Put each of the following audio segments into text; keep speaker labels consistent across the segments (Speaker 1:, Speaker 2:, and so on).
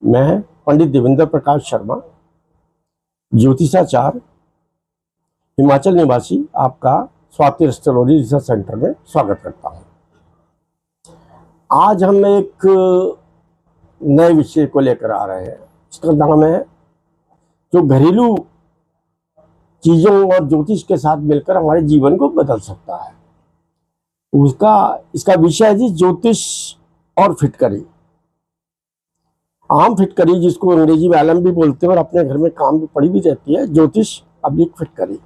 Speaker 1: मैं पंडित देवेंद्र प्रकाश शर्मा, ज्योतिषाचार्य, हिमाचल निवासी, आपका स्वाति एस्ट्रोलॉजी रिसर्च सेंटर में स्वागत करता हूं। आज हम एक नए विषय को लेकर आ रहे हैं। इसका नाम है जो घरेलू चीज़ों और ज्योतिष के साथ मिलकर हमारे जीवन को बदल सकता है। इसका विषय है जी ज्योतिष और फिटकरी। आम फिटकरी, जिसको अंग्रेजी में एलम भी बोलते हैं और अपने घर में काम भी पड़ी भी रहती है, ज्योतिष अभिक फिटकरी।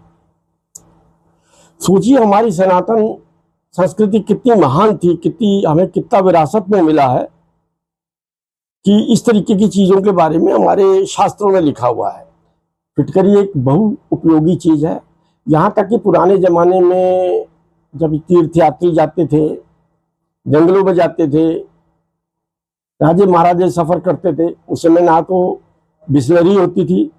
Speaker 1: सोचिए हमारी सनातन संस्कृति कितनी महान थी, हमें कितना विरासत में मिला है कि इस तरीके की चीज़ों के बारे में हमारे शास्त्रों में लिखा हुआ है। फिटकरी एक बहु उपयोगी चीज़ है। यहाँ तक कि पुराने ज़माने में जब तीर्थयात्री जाते थे, जंगलों में जाते थे, राजे महाराजे सफ़र करते थे, उस समय ना तो बिस्लरी होती थी,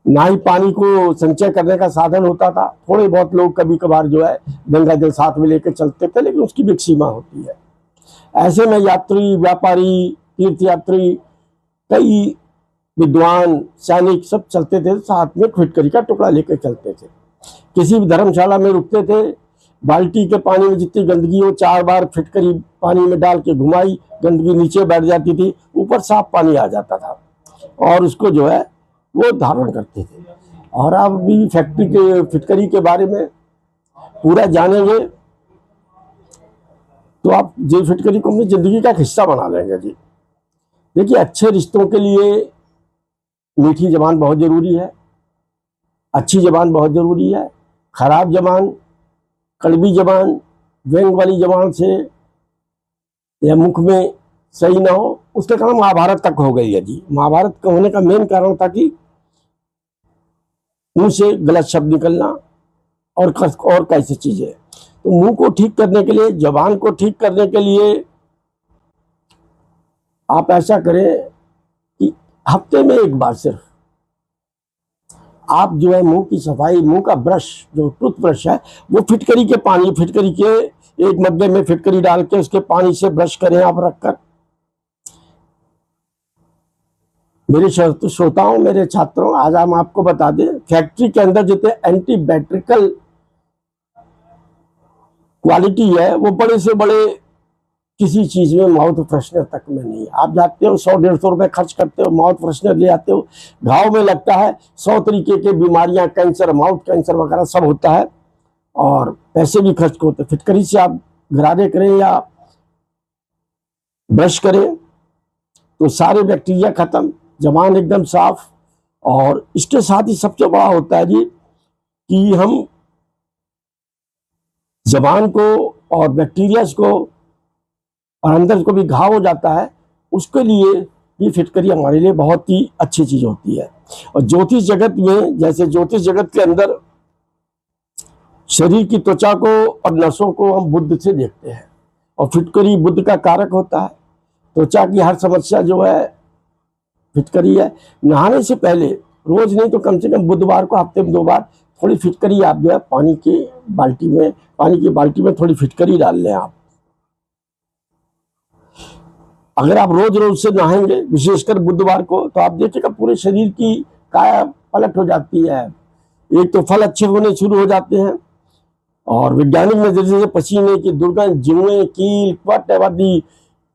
Speaker 1: ना ही पानी को संचय करने का साधन होता था। थोड़े बहुत लोग कभी कभार जो है गंगा जल साथ में लेकर चलते थे, लेकिन उसकी भी एक सीमा होती है। ऐसे में यात्री, व्यापारी, तीर्थयात्री, कई विद्वान, सैनिक सब चलते थे, साथ में फिटकरी का टुकड़ा लेकर चलते थे। किसी भी धर्मशाला में रुकते थे, बाल्टी के पानी में जितनी गंदगी हो 4 बार फिटकरी पानी में डाल के घुमाई, गंदगी नीचे बैठ जाती थी, ऊपर साफ पानी आ जाता था और उसको जो है वो धारण करते थे। और आप भी फैक्ट्री के फिटकरी के बारे में पूरा जानेंगे तो आप जी फिटकरी को अपनी ज़िंदगी का हिस्सा बना लेंगे जी। देखिए, अच्छे रिश्तों के लिए मीठी ज़बान बहुत ज़रूरी है, अच्छी ज़बान बहुत ज़रूरी है। खराब ज़बान, कड़वी ज़बान, व्यंग वाली ज़बान से या मुख में सही ना हो, उसके कारण महाभारत तक हो गई है जी। महाभारत का होने का मेन कारण था कि मुंह से गलत शब्द निकलना और कैसी चीज़ें। तो मुंह को ठीक करने के लिए, ज़बान को ठीक करने के लिए आप ऐसा करें कि हफ्ते में एक बार सिर्फ आप जो है मुंह की सफाई, मुंह का ब्रश, जो टूथ ब्रश है, वो फिटकरी के एक मग्गे में फिटकरी डाल के उसके पानी से ब्रश करें आप रखकर। मेरे श्रोताओं, मेरे छात्रों, आज हम आपको बता दें, फैक्ट्री के अंदर जितने एंटीबैक्टीरियल क्वालिटी है वो बड़े से बड़े किसी चीज में माउथ फ्रेशनर तक में नहीं। आप जाते हो 100-150 रुपए खर्च करते हो, माउथ फ्रेशनर ले आते हो, घाव में लगता है 100 तरीके के बीमारियां, कैंसर, माउथ कैंसर वगैरह सब होता है और पैसे भी खर्च होते। फिटकरी से आप गरारे करें या ब्रश करें तो सारे बैक्टीरिया खत्म, जबान एकदम साफ। और इसके साथ ही सबसे बड़ा होता है जी कि हम जबान को और बैक्टीरिया को और अंदर को भी घाव हो जाता है, उसके लिए ये फिटकरी हमारे लिए बहुत ही अच्छी चीज होती है। और ज्योतिष जगत में, जैसे ज्योतिष जगत के अंदर शरीर की त्वचा को और नसों को हम बुध से देखते हैं और फिटकरी बुध का कारक होता है। त्वचा की हर समस्या जो है फिटकरी है। नहाने से पहले रोज नहीं तो कम से कम बुधवार को हफ्ते में 2 बार थोड़ी फिटकरी आप जो है पानी की बाल्टी में थोड़ी फिटकरी डाल लें आप। अगर आप रोज से नहाएंगे, विशेषकर बुधवार को, तो आप देखिएगा पूरे शरीर की काया पलट हो जाती है। एक तो फल अच्छे होने शुरू हो जाते हैं और वैज्ञानिक नजरिए से पसीने की दुर्गंध, जिउएं, कील, पट आदि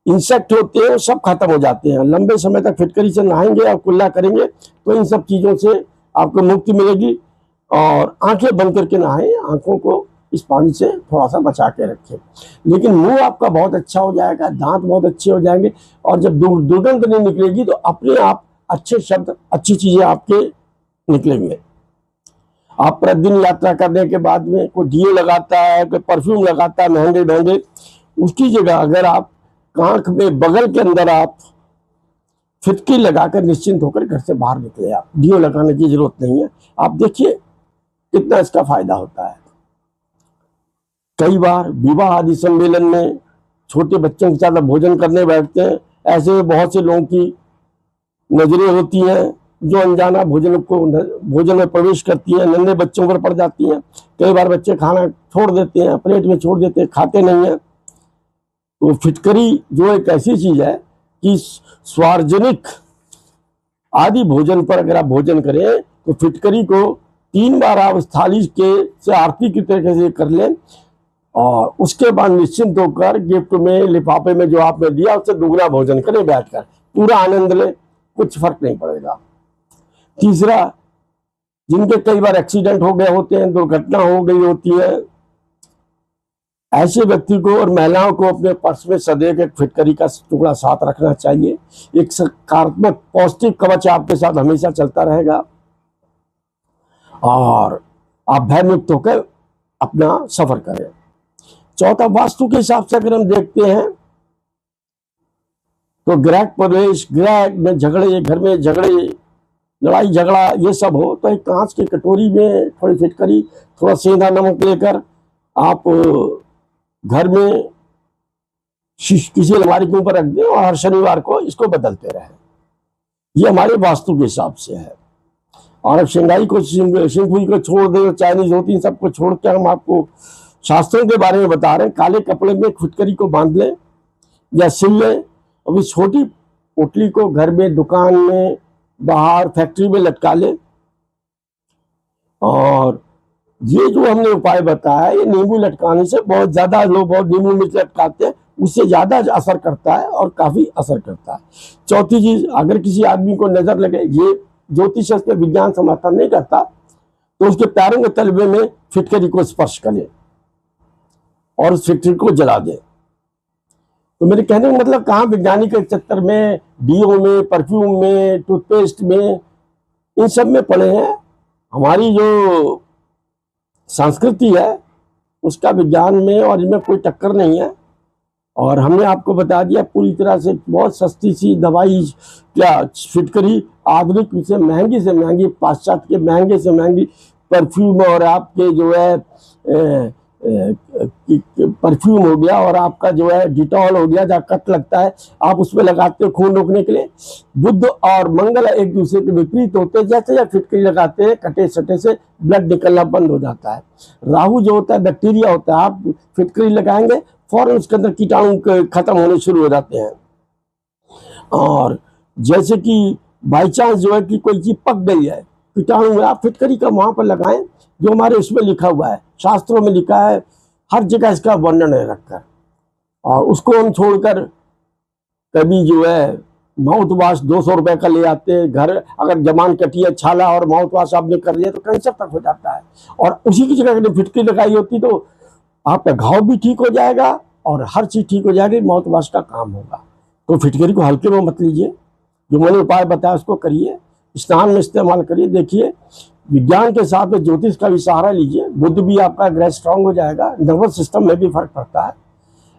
Speaker 1: इंसेक्ट होते हैं, सब खत्म हो जाते हैं। लंबे समय तक फिटकरी से नहाएंगे और कुल्ला करेंगे तो इन सब चीजों से आपको मुक्ति मिलेगी। और आंखें बंद करके नहाएं, आंखों को इस पानी से थोड़ा सा बचा के रखें। लेकिन मुंह आपका बहुत अच्छा हो जाएगा, दांत बहुत अच्छे हो जाएंगे और जब दुर्गंध नहीं निकलेगी तो अपने आप अच्छे शब्द, अच्छी चीजें आपके निकलेंगे। आप प्रतिदिन यात्रा करने के बाद में कोई डीओ लगाता है, कोई परफ्यूम लगाता है महंगे, उसकी जगह अगर आप कांख में बगल के अंदर आप फिटकरी लगाकर निश्चिंत होकर घर से बाहर निकले। आप डीओ लगाने की जरूरत नहीं है। आप देखिए कितना इसका फायदा होता है। कई बार विवाह आदि सम्मेलन में छोटे बच्चों के साथ भोजन करने बैठते हैं, ऐसे बहुत से लोगों की नजरें होती हैं जो अनजाना भोजन में प्रवेश करती है, नन्हे बच्चों पर पड़ जाती हैं। कई बार बच्चे खाना छोड़ देते हैं, प्लेट में छोड़ देते हैं, खाते नहीं हैं। तो फिटकरी जो एक ऐसी चीज है कि सार्वजनिक आदि भोजन पर अगर आप भोजन करें तो फिटकरी को 3 बार आप थाली के से आरती की तरीके से कर लें और उसके बाद निश्चिंत होकर गिफ्ट में लिफाफे में जो आपने दिया उससे दुगना भोजन करें, बैठकर पूरा आनंद लें, कुछ फर्क नहीं पड़ेगा। तीसरा, जिनके कई बार एक्सीडेंट हो गए होते हैं, दुर्घटना हो गई होती है, ऐसे व्यक्ति को और महिलाओं को अपने पर्स में सदैव एक फिटकरी का टुकड़ा साथ रखना चाहिए। एक सकारात्मक पॉजिटिव कवच आपके साथ हमेशा चलता रहेगा और आप भयमुक्त होकर अपना सफर करें। चौथा, वास्तु के हिसाब से अगर हम देखते हैं तो ग्रह प्रवेश, ग्रह में झगड़े, घर में झगड़े, लड़ाई झगड़ा ये सब हो तो एक कांच की कटोरी में थोड़ी फिटकरी, थोड़ा सेंधा नमक लेकर आप घर में किसी अलमारी के ऊपर रख दें और हर शनिवार को इसको बदलते रहें। ये हमारे वास्तु के हिसाब से है। और अब शंघाई को, शिंगुई को छोड़ दें, चाइनीज होती है, सबको छोड़ के हम आपको शास्त्रों के बारे में बता रहे हैं। काले कपड़े में फिटकरी को बांध लें या सिल लें और इस छोटी पोटली को घर में, दुकान में, बाहर फैक्ट्री में लटका लें। और ये जो हमने उपाय बताया, ये नींबू लटकाने से बहुत ज्यादा लोग बहुत नींबू मिर्च लटकाते हैं, उससे ज्यादा असर करता है और काफी असर करता है। चौथी चीज, अगर किसी आदमी को नजर लगे, ये ज्योतिष शास्त्र विज्ञान समर्थन नहीं करता, तो उसके पैरों के तलवे में फिटकरी को स्पर्श करें और उस फिटकरी को जला दें। तो मेरे कहने का मतलब, कहाँ वैज्ञानिक के चक्कर में, डीओ में, परफ्यूम में, टूथपेस्ट में, इन सब में पड़े हैं। हमारी जो संस्कृति है उसका विज्ञान में और इनमें कोई टक्कर नहीं है। और हमने आपको बता दिया पूरी तरह से, बहुत सस्ती सी दवाई, क्या फिटकरी, आधुनिक से महंगी, पाश्चात्य के महंगे से महंगी परफ्यूम, और आपके जो है परफ्यूम हो गया और आपका जो है डिटॉल हो गया, जहाँ कट लगता है आप उसमें लगाते हो खून रोकने के लिए। बुध और मंगल एक दूसरे के विपरीत होते हैं, जैसे जब फिटकरी लगाते हैं कटे सटे से ब्लड निकलना बंद हो जाता है। राहु जो होता है बैक्टीरिया होता है, आप फिटकरी लगाएंगे फौरन उसके अंदर कीटाणु खत्म होने शुरू हो जाते हैं। और जैसे कि बाई चांस जो है कि कोई चीज पक गई है कीटाणु में, आप फिटकरी का वहां पर लगाएं, जो हमारे उसमें लिखा हुआ है, शास्त्रों में लिखा है, हर जगह इसका वर्णन है रखकर। और उसको हम छोड़कर कभी जो है माउथ वॉश 200 रुपए का ले आते हैं घर, अगर जमान कटी है, छाला और माउथ वॉश आपने कर लिया तो कैंसर तक हो जाता है। और उसी की जगह अगर फिटकरी लगाई होती तो आपका घाव भी ठीक हो जाएगा और हर चीज ठीक हो जाएगी, माउथ वॉश का काम होगा। तो फिटकरी को हल्के में मत लीजिए, जो मैंने उपाय बताया उसको करिए, स्नान में इस्तेमाल करिए। देखिए, विज्ञान के साथ में ज्योतिष का भी सहारा लीजिए, बुद्ध भी आपका ग्रह स्ट्रांग हो जाएगा, नर्वस सिस्टम में भी फर्क पड़ता है।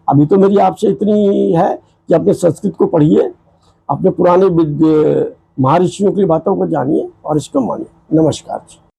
Speaker 1: अभी तो मेरी आपसे इतनी है कि अपने संस्कृत को पढ़िए, अपने पुराने महर्षियों की बातों को जानिए और इसको मानिए। नमस्कार जी।